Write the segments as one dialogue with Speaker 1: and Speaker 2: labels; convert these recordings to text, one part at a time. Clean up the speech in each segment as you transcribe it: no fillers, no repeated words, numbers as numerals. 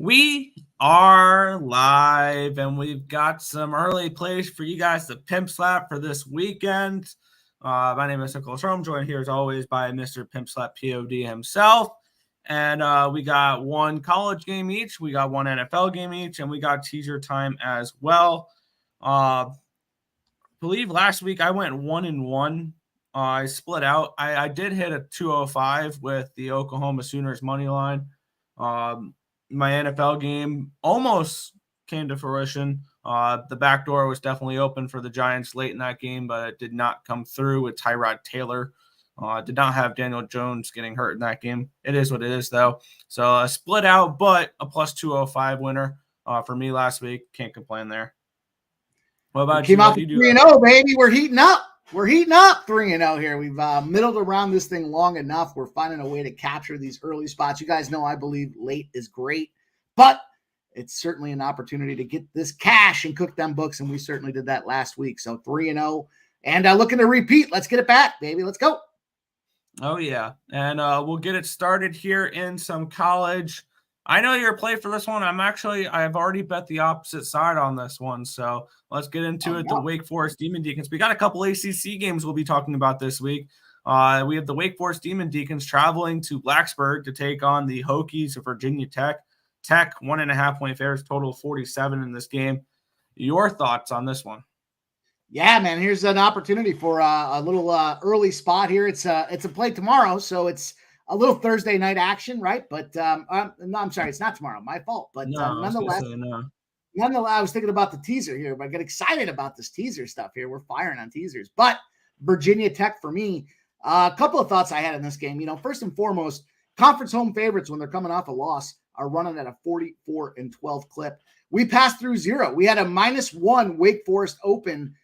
Speaker 1: We are live, and we've got some early plays for you guys to PimpSlap for this weekend. My name is Nicholas Rome, joined here as always by Mr. PimpSlap POD himself. And we got one college game each, we got one NFL game each, and we got teaser time as well. I believe last week I went 1-1. I split out. I did hit a 205 with the Oklahoma Sooners money line. My NFL game almost came to fruition. The back door was definitely open for the Giants late in that game, but it did not come through with Tyrod Taylor. Did not have Daniel Jones getting hurt in that game. It is what it is, though. So a split out, but a plus 205 winner for me last week. Can't complain there. What about you?
Speaker 2: Came out 3-0, baby. We're heating up. We're heating up 3-0 here. We've middled around this thing long enough. We're finding a way to capture these early spots. You guys know I believe late is great, but it's certainly an opportunity to get this cash and cook them books, and we certainly did that last week. So 3-0, and looking to repeat. Let's get it back, baby. Let's go.
Speaker 1: Oh, yeah, and we'll get it started here in some college. I know you're a play for this one. I've already bet the opposite side on this one. So let's get into it. The Wake Forest Demon Deacons. We got a couple ACC games we'll be talking about this week. We have the Wake Forest Demon Deacons traveling to Blacksburg to take on the Hokies of Virginia Tech. Tech 1.5 point favorites, total 47 in this game. Your thoughts on this one?
Speaker 2: Yeah, man. Here's an opportunity for a little early spot here. It's a play tomorrow, so it's a little Thursday night action, right? But no, I'm sorry, it's not tomorrow. My fault. But nonetheless, I was thinking about the teaser here. But I get excited about this teaser stuff here. We're firing on teasers. But Virginia Tech for me, a couple of thoughts I had in this game. You know, first and foremost, conference home favorites when they're coming off a loss are running at a 44-12 clip. We passed through 0. We had a -1 Wake Forest open.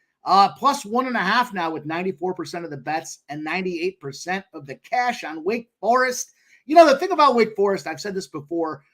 Speaker 2: Plus 1.5 now with 94% of the bets and 98% of the cash on Wake Forest. You know, the thing about Wake Forest, I've said this before,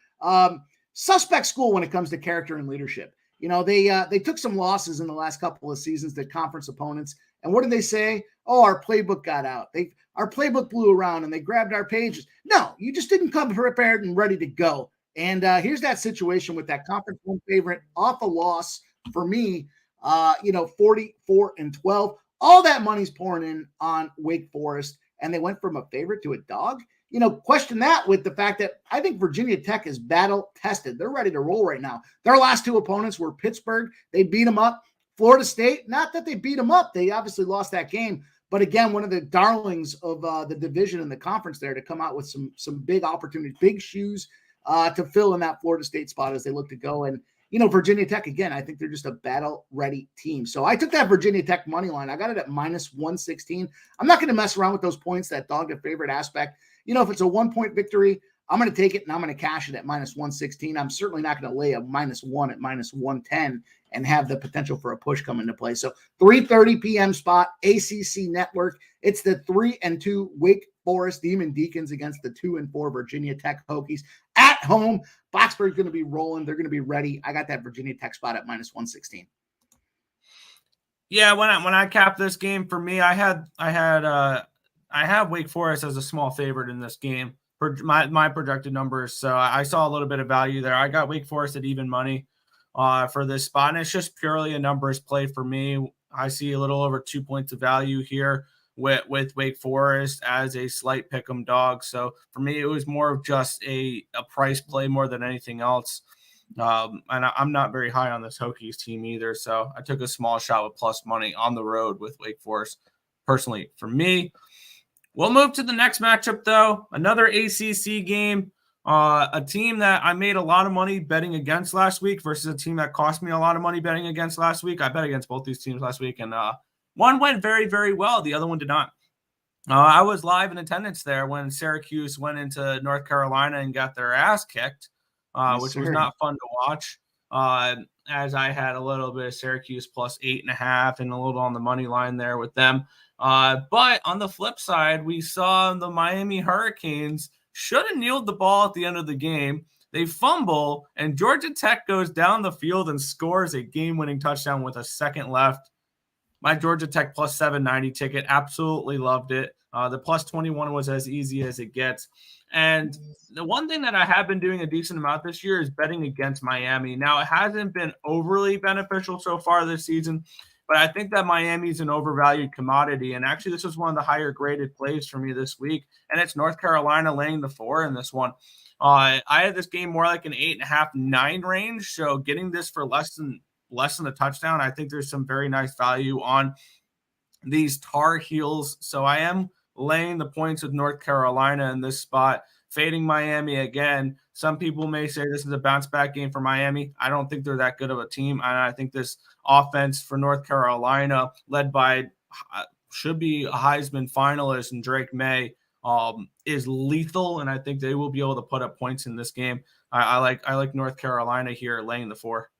Speaker 2: suspect school when it comes to character and leadership. You know, they took some losses in the last couple of seasons to conference opponents. And what did they say? Oh, our playbook got out. Our playbook blew around and they grabbed our pages. No, you just didn't come prepared and ready to go. And here's that situation with that conference home favorite off a loss for me. 44-12. All that money's pouring in on Wake Forest, and they went from a favorite to a dog. You know, question that with the fact that I think Virginia Tech is battle tested. They're ready to roll right now. Their last two opponents were Pittsburgh. They beat them up. Florida State, not that they beat them up. They obviously lost that game. But again, one of the darlings of the division and the conference there to come out with some big opportunities, big shoes to fill in that Florida State spot as they look to go. And you know, Virginia Tech, again, I think they're just a battle-ready team. So I took that Virginia Tech money line. I got it at -116. I'm not going to mess around with those points, that dog to favorite aspect. You know, if it's a 1-point victory, I'm going to take it and I'm going to cash it at -116. I'm certainly not going to lay a -1 at -110 and have the potential for a push come into play. So 3:30 p.m. spot, ACC Network. It's the 3-2 Wake Forest Demon Deacons against the 2-4 Virginia Tech Hokies at home. Blacksburg's going to be rolling. They're going to be ready. I got that Virginia Tech spot at -116.
Speaker 1: Yeah, when I capped this game, for me, I have Wake Forest as a small favorite in this game for my projected numbers. So I saw a little bit of value there. I got Wake Forest at even money for this spot, and it's just purely a numbers play for me. I see a little over 2 points of value here with Wake Forest as a slight pick'em dog. So for me, it was more of just a price play more than anything else. And I'm not very high on this Hokies team either. So I took a small shot with plus money on the road with Wake Forest. Personally, for me, we'll move to the next matchup, though. Another ACC game. A team that I made a lot of money betting against last week versus a team that cost me a lot of money betting against last week. I bet against both these teams last week, and one went very, very well. The other one did not. I was live in attendance there when Syracuse went into North Carolina and got their ass kicked, which was not fun to watch, as I had a little bit of Syracuse plus 8.5 and a little on the money line there with them. But on the flip side, we saw the Miami Hurricanes should have kneeled the ball at the end of the game. They fumble, and Georgia Tech goes down the field and scores a game-winning touchdown with a second left. My Georgia Tech plus 790 ticket, absolutely loved it. The plus 21 was as easy as it gets. And the one thing that I have been doing a decent amount this year is betting against Miami. Now, it hasn't been overly beneficial so far this season, but I think that Miami is an overvalued commodity. And actually, this was one of the higher graded plays for me this week. And it's North Carolina laying the 4 in this one. I had this game more like an 8.5, 9 range. So getting this for less than a touchdown, I think there's some very nice value on these Tar Heels. So I am laying the points with North Carolina in this spot, fading Miami again. Some people may say this is a bounce back game for Miami. I don't think they're that good of a team. And I think this offense for North Carolina, led by should be a Heisman finalist and Drake May, is lethal. And I think they will be able to put up points in this game. I like North Carolina here laying the 4.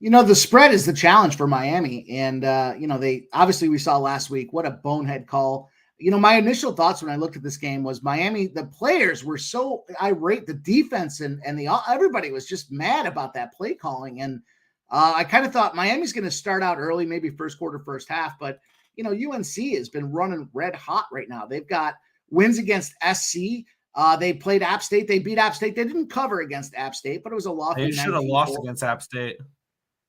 Speaker 2: The spread is the challenge for Miami. And, they obviously we saw last week, what a bonehead call. My initial thoughts when I looked at this game was Miami, the players were so irate, the defense and everybody was just mad about that play calling. And I kind of thought Miami's going to start out early, maybe first quarter, first half. But, UNC has been running red hot right now. They've got wins against SC. They played App State. They beat App State. They didn't cover against App State, but it was a loss.
Speaker 1: They should have lost against App State.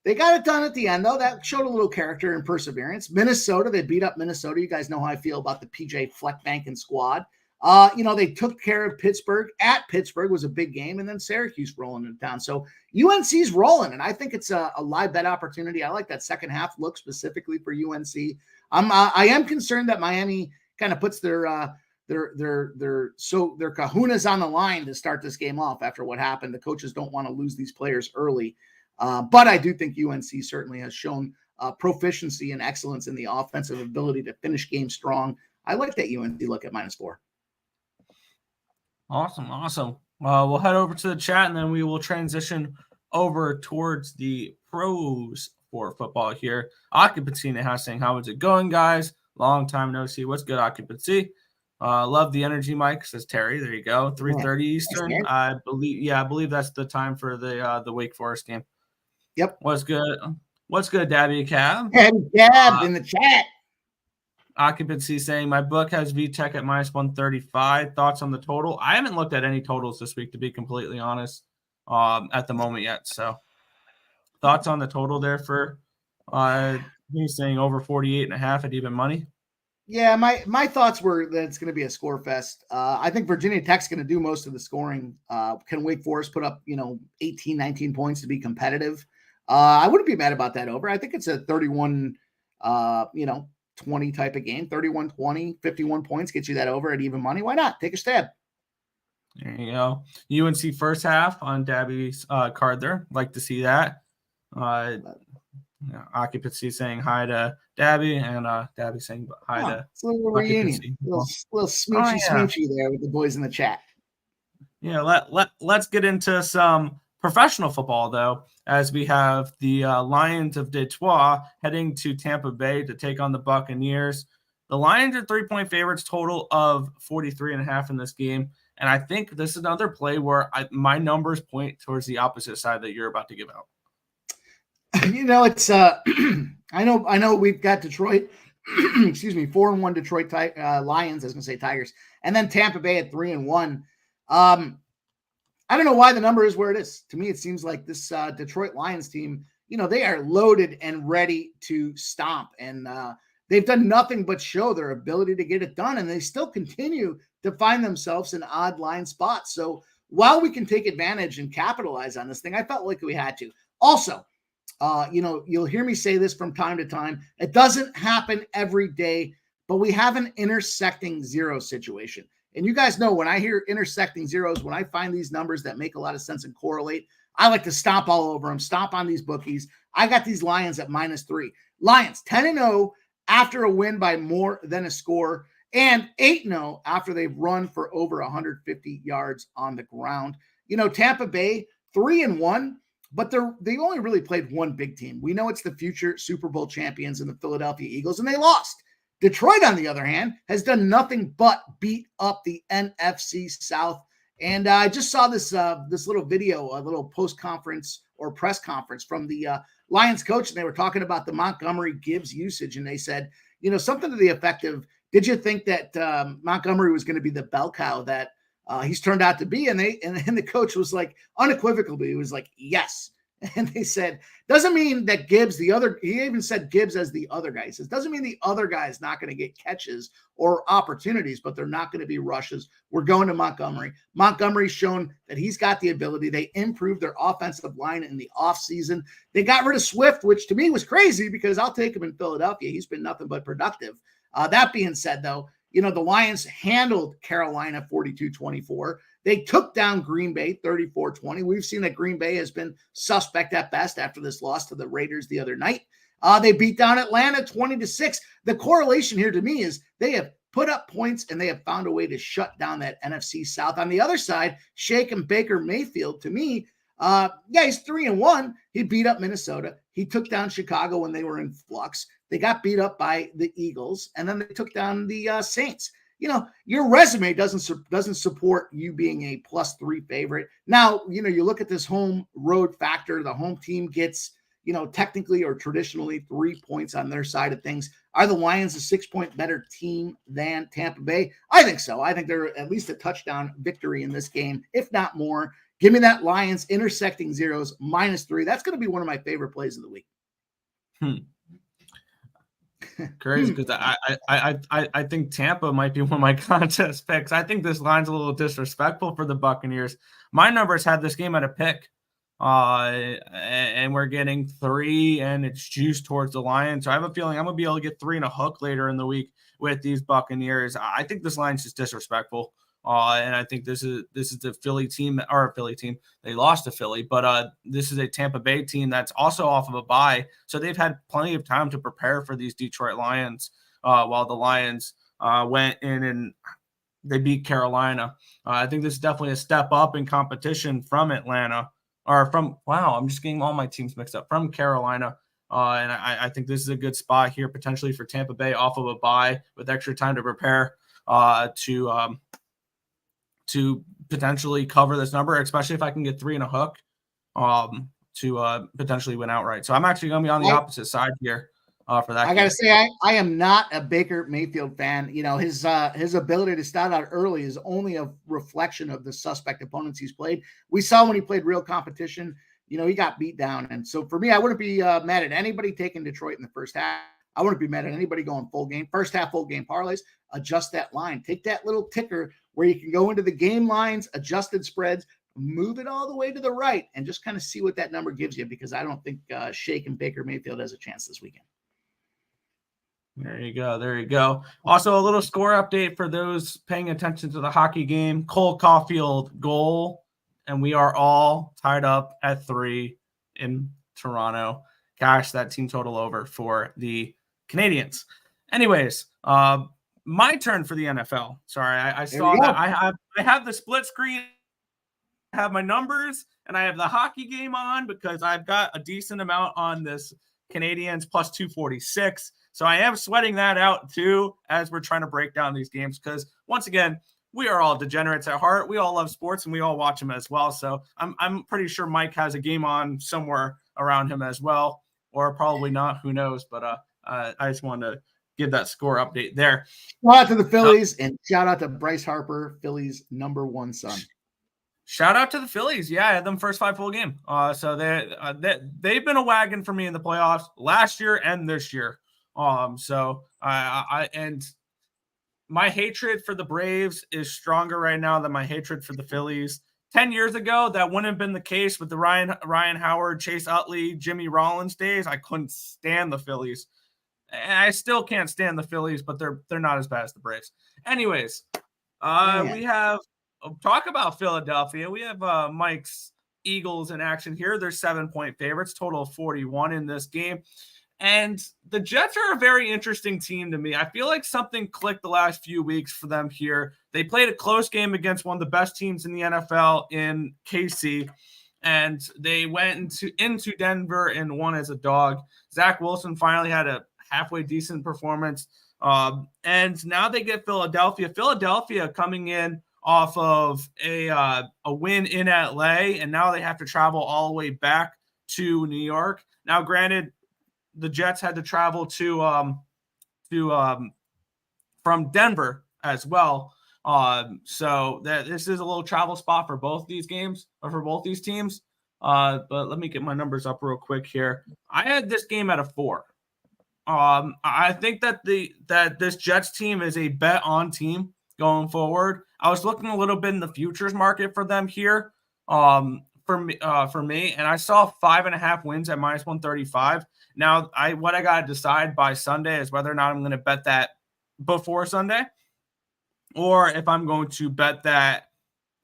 Speaker 2: They got it done at the end, though. That showed a little character and perseverance. Minnesota, they beat up Minnesota. You guys know how I feel about the PJ Fleckbank squad. They took care of Pittsburgh. At Pittsburgh was a big game, and then Syracuse rolling it down. So UNC's rolling, and I think it's a live bet opportunity. I like that second half look specifically for UNC. I am concerned that Miami kind of puts their kahunas on the line to start this game off after what happened. The coaches don't want to lose these players early. But I do think UNC certainly has shown proficiency and excellence in the offensive ability to finish games strong. I like that UNC look at -4.
Speaker 1: Awesome. We'll head over to the chat, and then we will transition over towards the pros for football here. Occupancy in the house saying, how is it going, guys? Long time no see. What's good, Occupancy? Love the energy, Mike, says Terry. There you go. 3:30 Eastern. I believe that's the time for the Wake Forest game.
Speaker 2: Yep.
Speaker 1: What's good, Dabby Cab?
Speaker 2: Cab in the chat.
Speaker 1: Occupancy saying my book has VTech at -135. Thoughts on the total? I haven't looked at any totals this week, to be completely honest, at the moment yet. So thoughts on the total there for he's saying over 48.5 at even money.
Speaker 2: Yeah, my thoughts were that it's going to be a score fest. I think Virginia Tech's going to do most of the scoring. Can Wake Forest put up 18, 19 points to be competitive? I wouldn't be mad about that over. I think it's a 31 20 type of game. 31-20, 51 points gets you that over at even money. Why not? Take a stab.
Speaker 1: There you go. UNC first half on Dabby's card there. Like to see that. Occupancy saying hi to Dabby, and Dabby saying hi to
Speaker 2: it's a little reunion. Little smoochy there with the boys in the chat.
Speaker 1: Yeah, let's get into some professional football, though, as we have the Lions of Detroit heading to Tampa Bay to take on the Buccaneers. The Lions are 3-point favorites, total of 43.5 in this game. And I think this is another play where my numbers point towards the opposite side that you're about to give out.
Speaker 2: It's I know we've got Detroit, 4-1 Detroit Lions, I was going to say Tigers, and then Tampa Bay at 3-1. I don't know why the number is where it is. To me, it seems like this Detroit Lions team, they are loaded and ready to stomp, and they've done nothing but show their ability to get it done, and they still continue to find themselves in odd line spots. So while we can take advantage and capitalize on this thing, I felt like we had to. Also, you'll hear me say this from time to time. It doesn't happen every day, but we have an intersecting zero situation. And you guys know when I hear intersecting zeros, when I find these numbers that make a lot of sense and correlate, I like to stomp all over them, stomp on these bookies. I got these Lions at -3. Lions 10-0 after a win by more than a score, and 8-0 after they've run for over 150 yards on the ground. Tampa Bay 3-1. But they only really played one big team. We know it's the future Super Bowl champions in the Philadelphia Eagles, and they lost. Detroit, on the other hand, has done nothing but beat up the NFC South. And I just saw this little video, a little post-conference or press conference from the Lions coach, and they were talking about the Montgomery Gibbs usage, and they said, something to the effect of did you think that Montgomery was going to be the bell cow that he's turned out to be? And the coach was like, unequivocally, he was like, yes. And they said, doesn't mean that Gibbs, he even said Gibbs as the other guy. He says, doesn't mean the other guy is not going to get catches or opportunities, but they're not going to be rushes. We're going to Montgomery. Montgomery's shown that he's got the ability. They improved their offensive line in the offseason. They got rid of Swift, which to me was crazy because I'll take him in Philadelphia. He's been nothing but productive. That being said, though, the Lions handled Carolina 42-24. They took down Green Bay 34-20. We've seen that Green Bay has been suspect at best after this loss to the Raiders the other night. They beat down Atlanta 20-6. The correlation here to me is they have put up points and they have found a way to shut down that NFC South. On the other side, Shake and Baker Mayfield, to me, he's 3-1. He beat up Minnesota. He took down Chicago when they were in flux. They got beat up by the Eagles, and then they took down the Saints. Your resume doesn't support you being a +3 favorite. Now, you look at this home road factor. The home team gets, technically or traditionally 3 points on their side of things. Are the Lions a 6-point better team than Tampa Bay? I think so. I think they're at least a touchdown victory in this game, if not more. Give me that Lions intersecting zeros -3. That's going to be one of my favorite plays of the week.
Speaker 1: Crazy, because I think Tampa might be one of my contest picks. I think this line's a little disrespectful for the Buccaneers. My numbers had this game at a pick, and we're getting 3, and it's juiced towards the Lions. So I have a feeling I'm gonna be able to get 3 and a hook later in the week with these Buccaneers. I think this line's just disrespectful. And I think this is the Philly team, or a Philly team. They lost to Philly, but this is a Tampa Bay team that's also off of a bye, so they've had plenty of time to prepare for these Detroit Lions. While the Lions went in and they beat Carolina. I think this is definitely a step up in competition from Atlanta, I'm just getting all my teams mixed up, from Carolina. And I think this is a good spot here potentially for Tampa Bay off of a bye with extra time to prepare to potentially cover this number, especially if I can get 3 and a hook to potentially win outright. So I'm actually going to be on the opposite side here for that.
Speaker 2: I got to say, I am not a Baker Mayfield fan. His ability to start out early is only a reflection of the suspect opponents he's played. We saw when he played real competition, he got beat down. And so for me, I wouldn't be mad at anybody taking Detroit in the first half. I wouldn't be mad at anybody going full game. First half, full game parlays, adjust that line. Take that little ticker where you can go into the game lines, adjusted spreads, move it all the way to the right, and just kind of see what that number gives you, because I don't think Shake and Baker Mayfield has a chance this weekend.
Speaker 1: There you go. Also, a little score update for those paying attention to the hockey game. Cole Caulfield goal, and we are all tied up at 3 in Toronto. Gosh, that team total over for the Canadians. Anyways, my turn for the NFL. Sorry, I saw that I have the split screen. I have my numbers, and I have the hockey game on because I've got a decent amount on this Canadians +246. So I am sweating that out too as we're trying to break down these games, because once again, we are all degenerates at heart. We all love sports and we all watch them as well. So I'm pretty sure Mike has a game on somewhere around him as well, or probably not. Who knows? But I just wanted to give that score update there.
Speaker 2: Shout out to the Phillies and shout out to Bryce Harper, Phillies' #1 son.
Speaker 1: Shout out to the Phillies. Yeah, I had them first 5 full game. So they've been a wagon for me in the playoffs last year and this year. So and my hatred for the Braves is stronger right now than my hatred for the Phillies. 10 years ago, that wouldn't have been the case with the Ryan Howard, Chase Utley, Jimmy Rollins days. I couldn't stand the Phillies. And I still can't stand the Phillies, but they're not as bad as the Braves. Anyways, we have talk about Philadelphia. We have Mike's Eagles in action here. They're 7-point favorites, total of 41 in this game. And the Jets are a very interesting team to me. I feel like something clicked the last few weeks for them here. They played a close game against one of the best teams in the NFL in KC, and they went into Denver and won as a dog. Zach Wilson finally had a halfway decent performance. And now they get Philadelphia. Philadelphia coming in off of a win in LA, and now they have to travel all the way back to New York. Now, granted, the Jets had to travel to from Denver as well. So this is a little travel spot for both these games, or for both these teams. But let me get my numbers up real quick here. I had this game at a 4. I think that this Jets team is a bet on team going forward. I was looking a little bit in the futures market for them here. For me, and I saw 5.5 wins at -135. Now, what I got to decide by Sunday is whether or not I'm going to bet that before Sunday, or if I'm going to bet that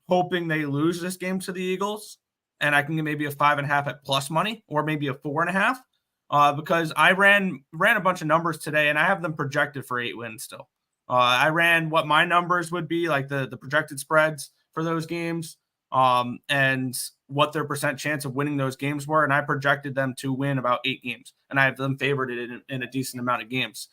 Speaker 1: hoping they lose this game to the Eagles, and I can get maybe a 5.5 at plus money, or maybe a 4.5. Because I ran a bunch of numbers today, and I have them projected for 8 wins still. I ran what my numbers would be, like the projected spreads for those games, and what their percent chance of winning those games were, and I projected them to win about 8 games, and I have them favored in a decent amount of games.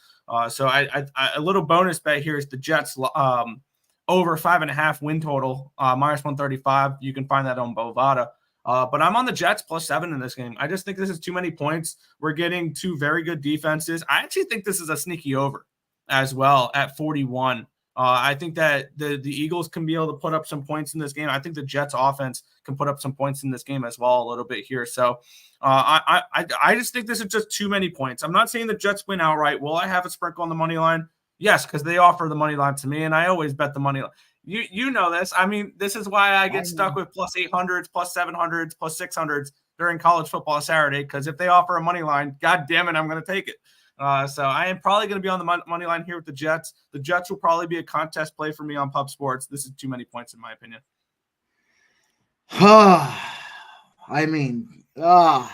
Speaker 1: So I a little bonus bet here is the Jets over 5.5 win total, -135. You can find that on Bovada. But I'm on the Jets +7 in this game. I just think this is too many points. We're getting 2 very good defenses. I actually think this is a sneaky over as well at 41. I think that the Eagles can be able to put up some points in this game. I think the Jets offense can put up some points in this game as well a little bit here. So I just think this is just too many points. I'm not saying the Jets win outright. Will I have a sprinkle on the money line? Yes, because they offer the money line to me, and I always bet the money line. You know this. I mean, this is why I get stuck with +800s, +700s, +600s during college football Saturday, because if they offer a money line, God damn it, I'm going to take it. So I am probably going to be on the money line here with the Jets. The Jets will probably be a contest play for me on Pub Sports. This is too many points in my opinion.
Speaker 2: I mean, I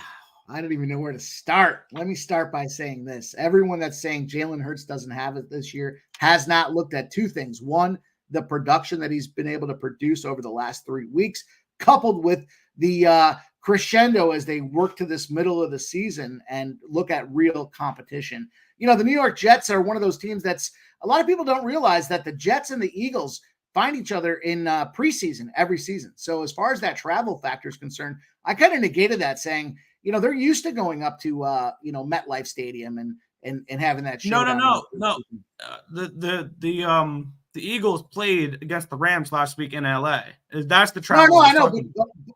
Speaker 2: don't even know where to start. Let me start by saying this. Everyone that's saying Jalen Hurts doesn't have it this year has not looked at 2 things. One, the production that he's been able to produce over the last 3 weeks, coupled with the crescendo as they work to this middle of the season and look at real competition. You know, the New York Jets are one of those teams that's a lot of people don't realize that the Jets and the Eagles find each other in preseason every season. So as far as that travel factor is concerned, I kind of negated that saying, you know, they're used to going up to, MetLife Stadium and having that show.
Speaker 1: No. The Eagles played against the Rams last week in LA. That's the travel.
Speaker 2: No, I know.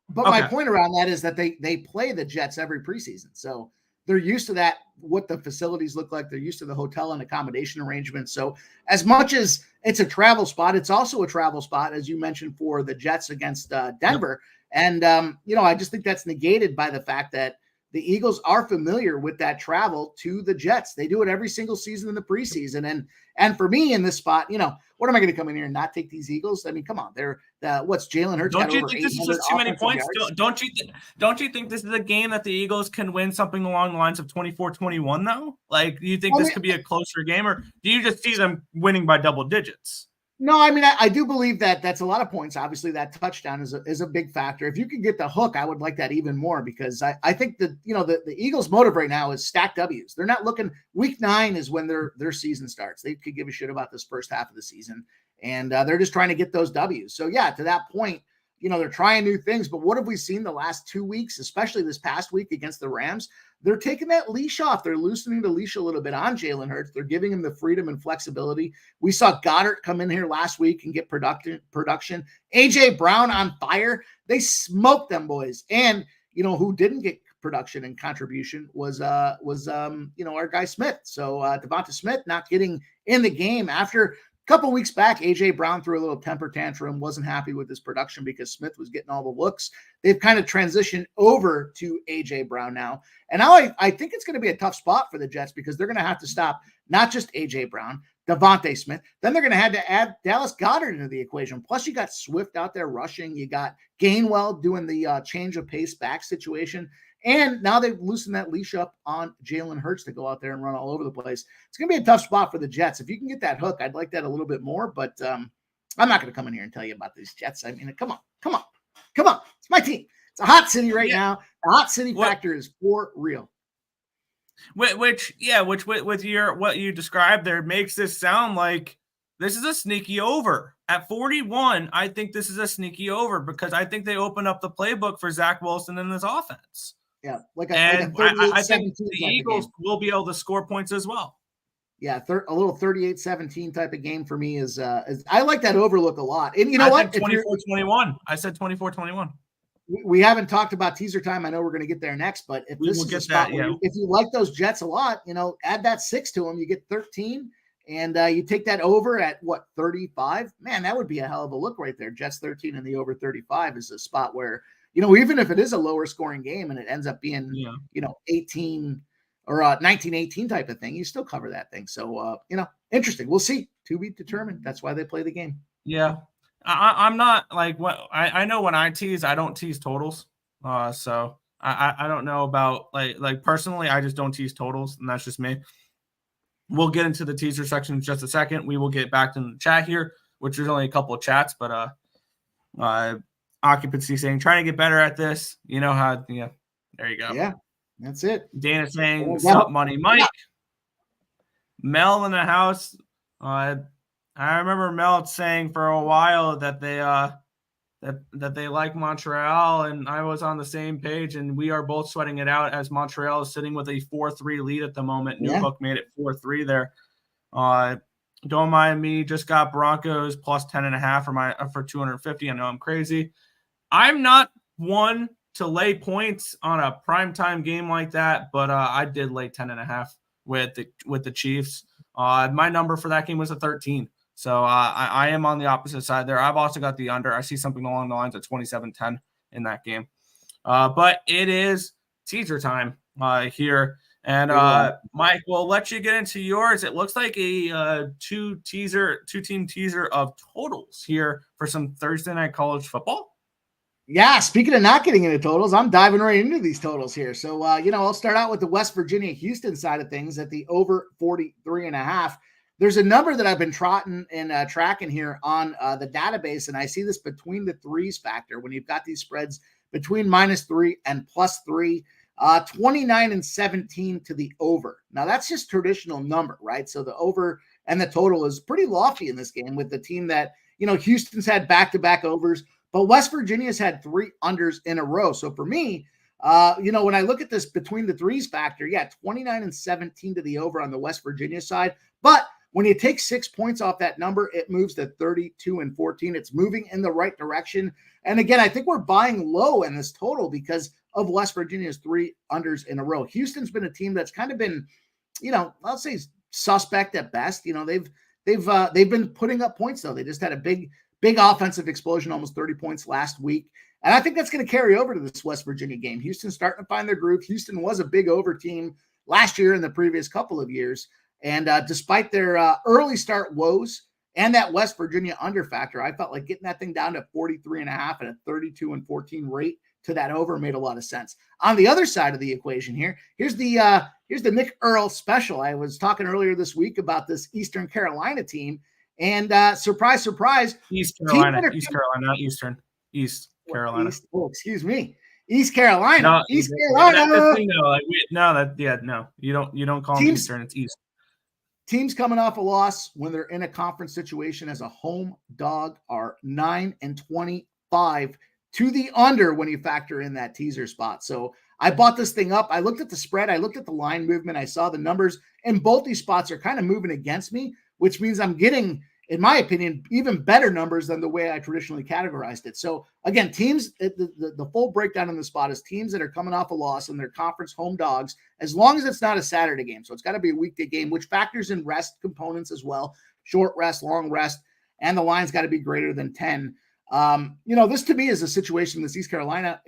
Speaker 2: But okay. My point around that is that they play the Jets every preseason. So they're used to that, what the facilities look like. They're used to the hotel and accommodation arrangements. So as much as it's a travel spot, it's also a travel spot, as you mentioned, for the Jets against Denver. Yep. And, I just think that's negated by the fact that the Eagles are familiar with that travel to the Jets. They do it every single season in the preseason. And for me in this spot, what am I going to come in here and not take these Eagles? I mean, come on, what's Jalen Hurts?
Speaker 1: Don't you think this is just too many points? Don't you think this is a game that the Eagles can win something along the lines of 24-21 though? Like, do you think this could be a closer game, or do you just see them winning by double digits?
Speaker 2: No, I mean, I do believe that that's a lot of points. Obviously, that touchdown is a big factor. If you could get the hook, I would like that even more, because I think that, the Eagles' motive right now is stack W's. They're not looking – week 9 is when their season starts. They could give a shit about this first half of the season, and they're just trying to get those W's. So, yeah, to that point, they're trying new things. But what have we seen the last 2 weeks, especially this past week against the Rams? They're taking that leash off. They're loosening the leash a little bit on Jalen Hurts. They're giving him the freedom and flexibility. We saw Goddard come in here last week and get production. A.J. Brown on fire. They smoked them boys. And, who didn't get production and contribution was our guy Smith. So Devonta Smith not getting in the game after – a couple weeks back, A.J. Brown threw a little temper tantrum, wasn't happy with his production because Smith was getting all the looks. They've kind of transitioned over to A.J. Brown now. And now I think it's going to be a tough spot for the Jets, because they're going to have to stop not just A.J. Brown, Devonta Smith. Then they're going to have to add Dallas Goedert into the equation. Plus, you got Swift out there rushing. You got Gainwell doing the change of pace back situation. And now they've loosened that leash up on Jalen Hurts to go out there and run all over the place. It's going to be a tough spot for the Jets. If you can get that hook, I'd like that a little bit more. But I'm not going to come in here and tell you about these Jets. I mean, come on. It's my team. It's a hot city right now. The hot city factor is for real.
Speaker 1: Which with what you described there makes this sound like this is a sneaky over. At 41, I think this is a sneaky over, because I think they open up the playbook for Zach Wilson in this offense.
Speaker 2: Yeah,
Speaker 1: I think the Eagles will be able to score points as well.
Speaker 2: Yeah, a little 38-17 type of game for me is I like that overlook a lot. And you know what?
Speaker 1: 24-21. I said 24-21.
Speaker 2: We haven't talked about teaser time. I know we're going to get there next, but if this is a spot where if you like those Jets a lot, add that 6 to them, you get 13, and you take that over at what, 35? Man, that would be a hell of a look right there. Jets 13 and the over 35 is a spot where, even if it is a lower scoring game and it ends up being, 18 or 19-18 type of thing, you still cover that thing. So, interesting. We'll see. To be determined. That's why they play the game.
Speaker 1: Yeah. I'm not like what I know when I tease, I don't tease totals. So I don't know about like personally, I just don't tease totals, and that's just me. We'll get into the teaser section in just a second. We will get back to the chat here, which is only a couple of chats, but occupancy saying trying to get better at this. You know how there you go.
Speaker 2: Yeah, that's it.
Speaker 1: Dana saying sup money Mike. Yeah. Mel in the house. I remember Mel saying for a while that they that they like Montreal, and I was on the same page, and we are both sweating it out as Montreal is sitting with a 4-3 lead at the moment. New Book made it 4-3 there. Don't mind me, just got Broncos plus 10.5 for 250. I know I'm crazy. I'm not one to lay points on a primetime game like that, but I did lay 10.5 with the Chiefs. My number for that game was a 13. So I am on the opposite side there. I've also got the under. I see something along the lines of 27-10 in that game. But it is teaser time here. And Mike, we'll let you get into yours. It looks like a two-team teaser of totals here for some Thursday night college football.
Speaker 2: Yeah, speaking of not getting into totals, I'm diving right into these totals here. So, I'll start out with the West Virginia-Houston side of things at the over 43.5. There's a number that I've been trotting and tracking here on the database, and I see this between the threes factor when you've got these spreads between -3 and +3, 29-17 to the over. Now, that's just traditional number, right? So the over and the total is pretty lofty in this game with the team that, Houston's had back-to-back overs, but West Virginia's had 3 unders in a row. So for me, when I look at this between the threes factor, 29-17 to the over on the West Virginia side, but when you take 6 points off that number, it moves to 32-14. It's moving in the right direction. And again, I think we're buying low in this total because of West Virginia's 3 unders in a row. Houston's been a team that's kind of been, I'll say suspect at best. They've been putting up points though. They just had a big offensive explosion, almost 30 points last week. And I think that's going to carry over to this West Virginia game. Houston's starting to find their groove. Houston was a big over team last year and the previous couple of years. And despite their early start woes and that West Virginia under factor, I felt like getting that thing down to 43.5 at a 32-14 rate to that over made a lot of sense. On the other side of the equation here's the Nick Earle special. I was talking earlier this week about this Eastern Carolina team, and surprise, surprise,
Speaker 1: East Carolina, not Eastern, East Carolina.
Speaker 2: Excuse me. East Carolina. East Carolina.
Speaker 1: No, you don't call them Eastern, it's East.
Speaker 2: Teams coming off a loss when they're in a conference situation as a home dog are 9-25 to the under when you factor in that teaser spot. So I bought this thing up. I looked at the spread. I looked at the line movement. I saw the numbers, and both these spots are kind of moving against me, which means I'm getting, in my opinion, even better numbers than the way I traditionally categorized it. So again, teams, the full breakdown in the spot is teams that are coming off a loss and their conference home dogs, as long as it's not a Saturday game. So it's got to be a weekday game, which factors in rest components as well, short rest, long rest, and the line's got to be greater than 10. This to me is a situation, this East Carolina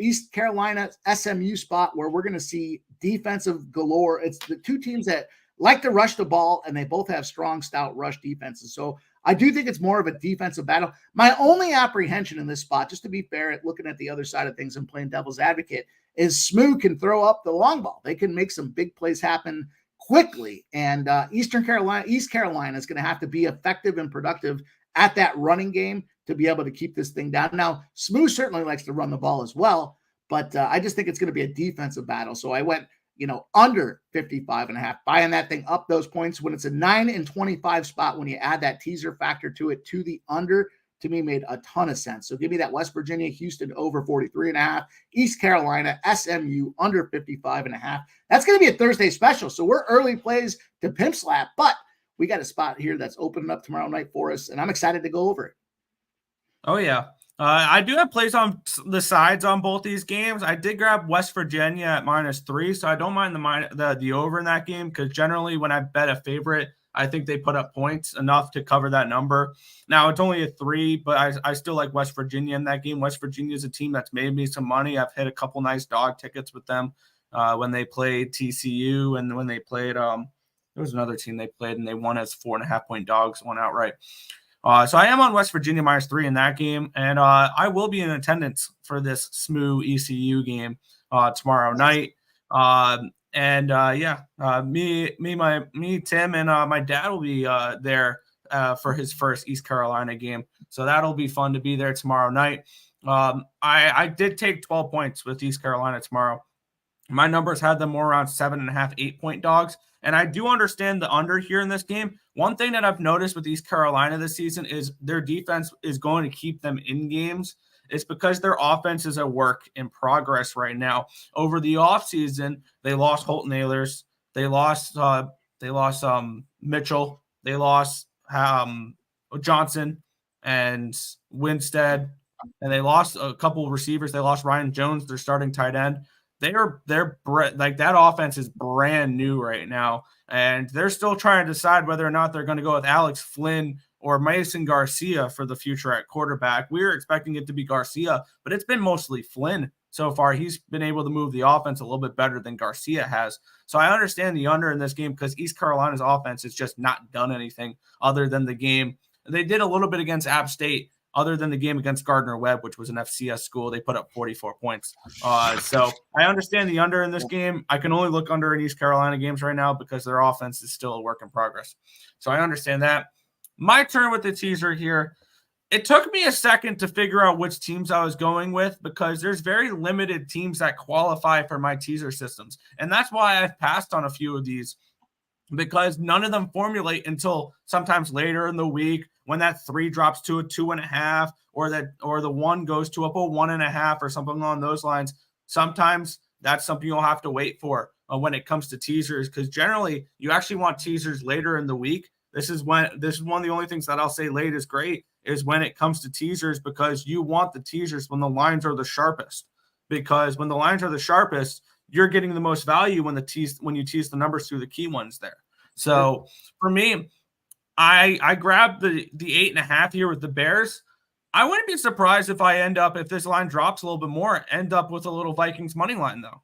Speaker 2: SMU spot where we're going to see defensive galore. It's the two teams that like to rush the ball, and they both have strong, stout rush defenses. So I do think it's more of a defensive battle. My only apprehension in this spot, just to be fair at looking at the other side of things and playing devil's advocate, is SMU can throw up the long ball. They can make some big plays happen quickly. And East Carolina is going to have to be effective and productive at that running game to be able to keep this thing down. Now, SMU certainly likes to run the ball as well, but I just think it's going to be a defensive battle. So I went under 55.5, buying that thing up those points when it's a 9-25 spot. When you add that teaser factor to it, to the under, to me made a ton of sense. So give me that West Virginia, Houston over 43.5, East Carolina, SMU under 55.5. That's going to be a Thursday special. So we're early plays to PimpSlap, but we got a spot here that's opening up tomorrow night for us, and I'm excited to go over it.
Speaker 1: Oh, yeah. I do have plays on the sides on both these games. I did grab West Virginia at -3, so I don't mind the over in that game, because generally when I bet a favorite, I think they put up points enough to cover that number. Now, it's only a 3, but I still like West Virginia in that game. West Virginia is a team that's made me some money. I've hit a couple nice dog tickets with them when they played TCU, and when they played there was another team they played, and they won as 4.5-point dogs, won outright. So I am on West Virginia -3 in that game, and I will be in attendance for this SMU ECU game tomorrow night. Me, Tim, and my dad will be there for his first East Carolina game. So that'll be fun to be there tomorrow night. I did take 12 points with East Carolina tomorrow. My numbers had them more around 7.5, 8-point dogs. And I do understand the under here in this game. One thing that I've noticed with East Carolina this season is their defense is going to keep them in games. It's because their offense is a work in progress right now. Over the offseason, they lost Holton Ahlers. They lost Mitchell. They lost Johnson and Winstead. And they lost a couple of receivers. They lost Ryan Jones, their starting tight end. They're like, that offense is brand new right now, and they're still trying to decide whether or not they're going to go with Alex Flynn or Mason Garcia for the future at quarterback. We were expecting it to be Garcia, but it's been mostly Flynn so far. He's been able to move the offense a little bit better than Garcia has. So I understand the under in this game, because East Carolina's offense has just not done anything other than the game. They did a little bit against App State. Other than the game against Gardner-Webb, which was an FCS school, they put up 44 points. So I understand the under in this game. I can only look under in East Carolina games right now because their offense is still a work in progress. So I understand that. My turn with the teaser here. It took me a second to figure out which teams I was going with, because there's very limited teams that qualify for my teaser systems. And that's why I've passed on a few of these, because none of them formulate until sometimes later in the week, when that 3 drops to a 2.5, or the 1 goes to up a 1.5, or something along those lines. Sometimes that's something you'll have to wait for when it comes to teasers, because generally you actually want teasers later in the week. This is one of the only things that I'll say late is great, is when it comes to teasers, because you want the teasers when the lines are the sharpest. Because when the lines are the sharpest, you're getting the most value when you tease the numbers through the key ones there. So for me, I grabbed the 8.5 here with the Bears. I wouldn't be surprised if this line drops a little bit more, end up with a little Vikings money line though.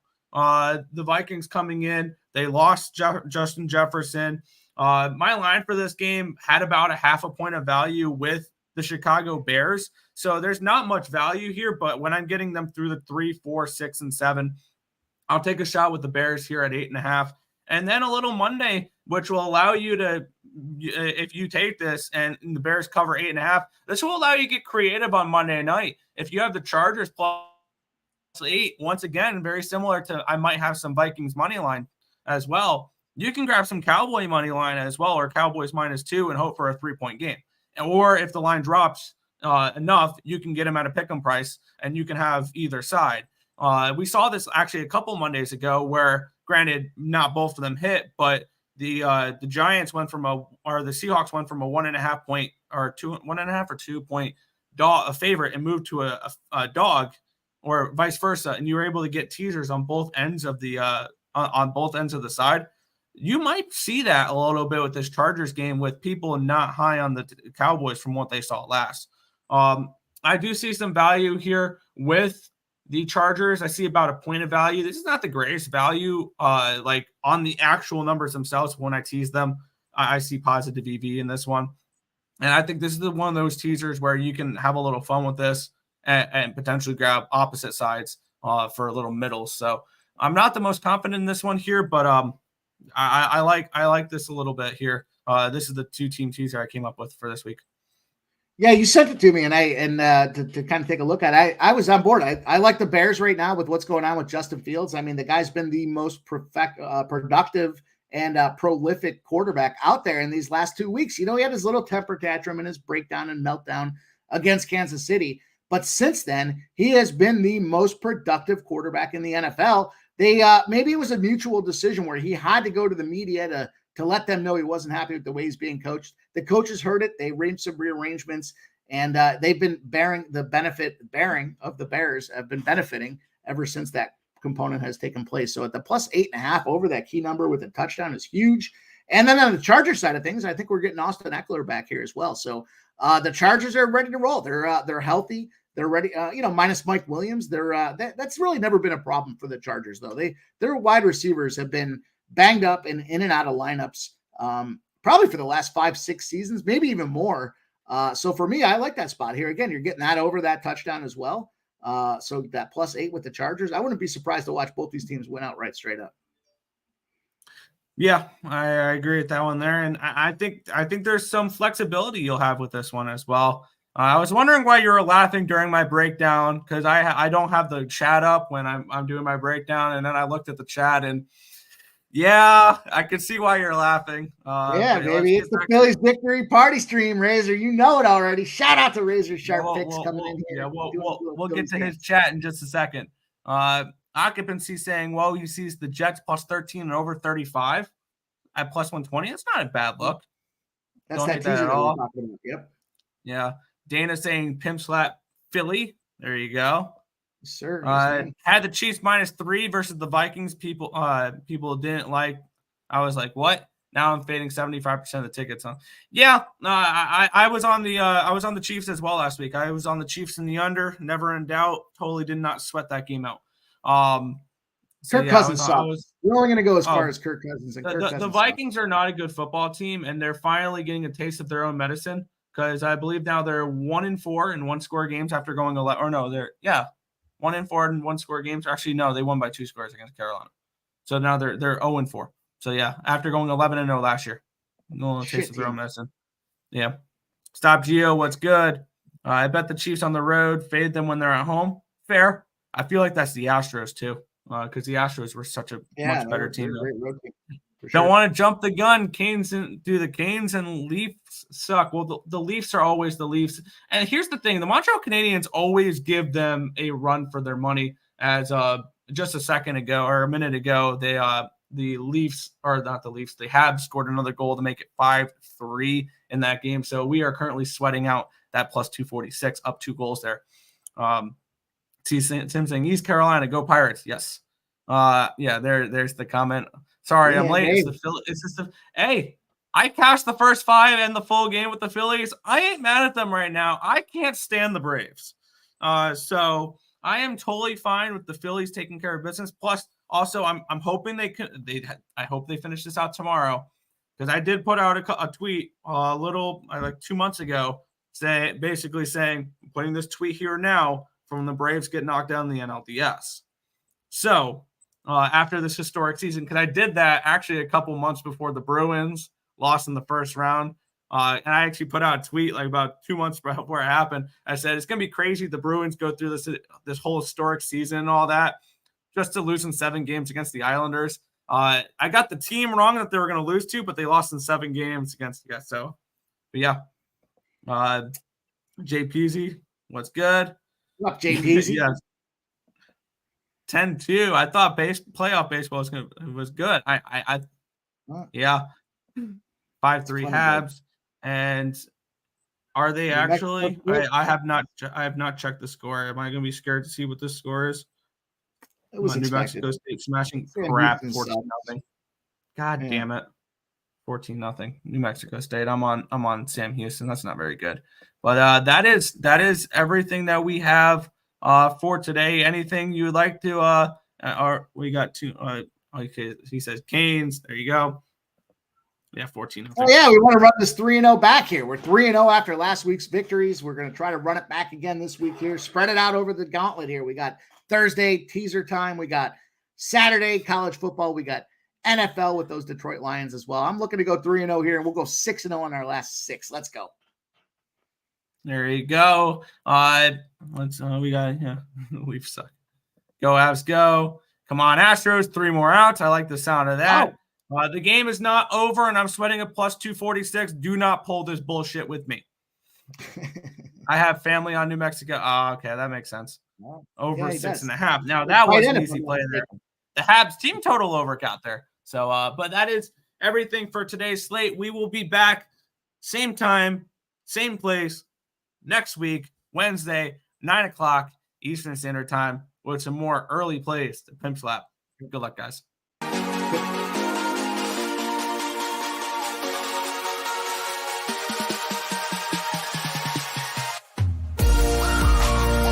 Speaker 1: The Vikings coming in, they lost Justin Jefferson. My line for this game had about a 0.5 point of value with the Chicago Bears. So there's not much value here, but when I'm getting them through the 3, 4, 6, and 7, I'll take a shot with the Bears here at 8.5. And then a little Monday, which will allow you to, if you take this and the Bears cover 8.5, this will allow you to get creative on Monday night. If you have the Chargers +8, once again, very similar to, I might have some Vikings money line as well. You can grab some Cowboy money line as well, or Cowboys -2, and hope for a 3-point game. Or if the line drops enough, you can get them at a pick'em price, and you can have either side. We saw this actually a couple Mondays ago, where, granted, not both of them hit, but the Giants went from the Seahawks went from a 1.5 point or 1.5 or 2 point a favorite, and moved to a dog, or vice versa, and you were able to get teasers on both ends of the side. You might see that a little bit with this Chargers game, with people not high on the Cowboys from what they saw last. I do see some value here with the Chargers. I see about a point of value. This is not the greatest value, like on the actual numbers themselves. When I tease them, I see positive EV in this one. And I think this is one of those teasers where you can have a little fun with this and potentially grab opposite sides for a little middle. So I'm not the most confident in this one here, but I like this a little bit here. This is the 2-team teaser I came up with for this week.
Speaker 2: Yeah, you sent it to me, and to kind of take a look at it. I was on board. I like the Bears right now with what's going on with Justin Fields. I mean, the guy's been the most productive and prolific quarterback out there in these last 2 weeks. You know, he had his little temper tantrum and his breakdown and meltdown against Kansas City. But since then, he has been the most productive quarterback in the NFL. Maybe it was a mutual decision where he had to go to the media to let them know he wasn't happy with the way he's being coached. The coaches heard it. They arranged some rearrangements, and they've been bearing of the Bears have been benefiting ever since that component has taken place. So at the plus 8.5 over that key number with a touchdown is huge. And then on the Chargers side of things, I think we're getting Austin Eckler back here as well. So the Chargers are ready to roll. They're healthy. They're ready. Minus Mike Williams. That's really never been a problem for the Chargers, though. Their wide receivers have been banged up and in and out of lineups probably for the last 5-6 seasons, maybe even more. So for me, I like that spot here. Again, you're getting that over that touchdown as well. So that plus 8 with the Chargers, I wouldn't be surprised to watch both these teams win outright straight up.
Speaker 1: Yeah, I agree with that one there. And I think there's some flexibility you'll have with this one as well. I was wondering why you were laughing during my breakdown, because I don't have the chat up when I'm doing my breakdown. And then I looked at the chat and yeah, I can see why you're laughing.
Speaker 2: Yeah, baby. It's the Phillies victory party stream, Razor. You know it already. Shout out to Razor Sharp Picks coming in here.
Speaker 1: Yeah, we'll get to his chat in just a second. Occupancy saying, well, he sees the Jets plus 13 and over 35 at plus 120. That's not a bad look.
Speaker 2: That's don't that teaser that we're talking about. Yep.
Speaker 1: Yeah. Dana saying PimpSlap Philly. There you go.
Speaker 2: Yes, sir.
Speaker 1: Had the Chiefs -3 versus the Vikings. People didn't like. I was like, what? Now I'm fading 75% of the tickets. Huh? Yeah. I was on the Chiefs as well last week. I was on the Chiefs in the under. Never in doubt. Totally did not sweat that game out.
Speaker 2: Kirk Cousins sucks. We're only going to go as far as Kirk Cousins. And
Speaker 1: the Vikings are not a good football team, and they're finally getting a taste of their own medicine, because I believe now they're 1-4 in 1-score games after going 11. Or no, 1-4 in 1-score games. Actually, no, they won by 2 scores against Carolina. So now they're 0-4. So yeah, after going 11-0 last year, no taste of their own medicine. Yeah. Stop Geo. What's good? I bet the Chiefs on the road fade them when they're at home. Fair. I feel like that's the Astros too, because the Astros were such a much better team. Don't want to jump the gun. Canes and Leafs suck. Well, the Leafs are always the Leafs. And here's the thing: the Montreal Canadiens always give them a run for their money. As just a minute ago, the Leafs, or not the Leafs, the Habs scored another goal to make it 5-3 in that game. So we are currently sweating out that plus 246, up 2 goals there. Tim saying East Carolina, go Pirates. Yes. Yeah, there's the comment. Sorry, I'm late. Hey, I cashed the first 5 and the full game with the Phillies. I ain't mad at them right now. I can't stand the Braves. So I am totally fine with the Phillies taking care of business. Plus, also, I'm hoping I hope they finish this out tomorrow, because I did put out a tweet like 2 months ago, basically saying, putting this tweet here now, from the Braves get knocked down in the NLDS. So after this historic season, because I did that actually a couple months before the Bruins lost in the first round. And I actually put out a tweet like about 2 months before it happened. I said, it's going to be crazy. The Bruins go through this whole historic season and all that, just to lose in 7 games against the Islanders. I got the team wrong that they were going to lose to, but they lost in 7 games against the guys. So, but yeah. JPZ, what's good?
Speaker 2: What up, JPZ?
Speaker 1: Yes. 10-2. I thought playoff baseball was good. Yeah. 5-3 Habs. And are they actually? I have not checked the score. Am I going to be scared to see what this score is?
Speaker 2: It was
Speaker 1: New Mexico State smashing crap 14-0. God damn it. 14-0. New Mexico State. I'm on Sam Houston. That's not very good. But that is everything that we have for today. Anything you would like to or we got 2 okay, he says Canes. There you go. Yeah, 14-0.
Speaker 2: Oh yeah, we want to run this 3-0 back here. We're 3-0 after last week's victories. We're going to try to run it back again this week here. Spread it out over the gauntlet here. We got Thursday teaser time. We got Saturday college football. We got NFL with those Detroit Lions as well. I'm looking to go 3-0 here, and we'll go 6-0 on our last 6. Let's go.
Speaker 1: There you go. We got we've sucked. Go Avs, go. Come on, Astros. 3 more outs. I like the sound of that. The game is not over, and I'm sweating a plus 246. Do not pull this bullshit with me. I have family on New Mexico. Oh, okay, that makes sense. Over 6.5. Now that was an easy play there. The Habs team total over got there. So, but that is everything for today's slate. We will be back same time, same place next week, Wednesday, 9 o'clock Eastern Standard Time with some more early plays to PimpSlap. Good luck, guys.